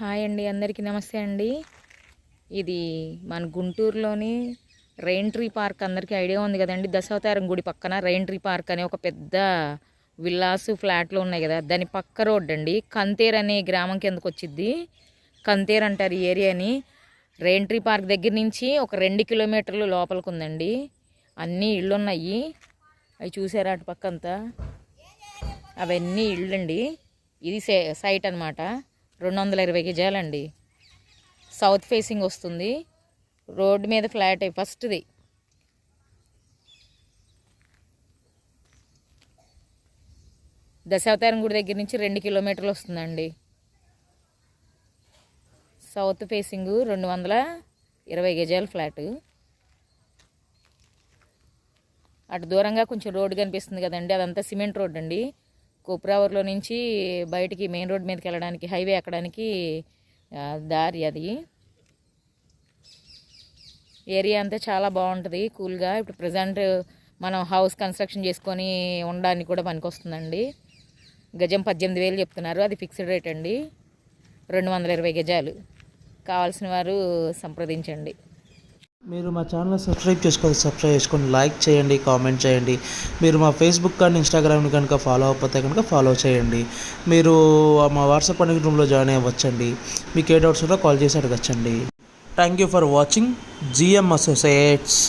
Hi అండి, అందరికీ నమస్తే అండి. ఇది మన గుంటూరులోని రెయిన్ ట్రీ పార్క్ అందరికీ ఐడియా ఉంది కదండి. దశావతారం గుడి పక్కన రెయిన్ ట్రీ పార్క్ అనే ఒక పెద్ద విల్లాస్ ఫ్లాట్లు ఉన్నాయి కదా, దాని పక్క రోడ్ అండి. కంతేర్ అనే గ్రామం కిందకు వచ్చిద్ది. కంతేర్ అంటారు ఈ ఏరియాని. రెయిన్ ట్రీ పార్క్ దగ్గర నుంచి ఒక 2 కిలోమీటర్లు లోపలికి ఉందండి. అన్నీ ఇళ్ళు ఉన్నాయి. అవి చూసారా అటు పక్క అంతా, అవన్నీ ఇళ్ళండి. ఇది సైట్ అనమాట. 220 గజాలండి. సౌత్ ఫేసింగ్ వస్తుంది. రోడ్డు మీద ఫ్లాట్ ఫస్ట్ది. దశావతారం గుడి దగ్గర నుంచి 2 కిలోమీటర్లు వస్తుందండి. సౌత్ ఫేసింగ్ 220 గజాల ఫ్లాట్. అటు దూరంగా కొంచెం రోడ్డు కనిపిస్తుంది కదండి, అదంతా సిమెంట్ రోడ్ అండి. కోపురావర్లో నుంచి బయటికి మెయిన్ రోడ్ మీదకి వెళ్ళడానికి, హైవే ఎక్కడానికి దారి అది. ఏరియా అంతా చాలా బాగుంటుంది, కూల్గా. ఇప్పుడు ప్రజెంట్ మనం హౌస్ కన్స్ట్రక్షన్ చేసుకొని ఉండడానికి కూడా పనికొస్తుందండి. గజం 18,000 చెప్తున్నారు, అది ఫిక్స్డ్ రేట్ అండి. 220 గజాలు. కావాల్సిన వారు సంప్రదించండి. మీరు మా ఛానల్ సబ్స్క్రైబ్ చేసుకోండి, లైక్ చేయండి, కామెంట్ చేయండి. మీరు మా ఫేస్బుక్ కానీ ఇన్స్టాగ్రామ్ కనుక ఫాలో అవ్వకపోతే కనుక ఫాలో చేయండి. మీరు మా వాట్సాప్ అనే రూమ్లో జాయిన్ అవ్వచ్చండి. మీకు ఏ డౌట్స్ ఉన్నా కాల్ చేసి అడగచ్చండి. Thank you for watching GM associates.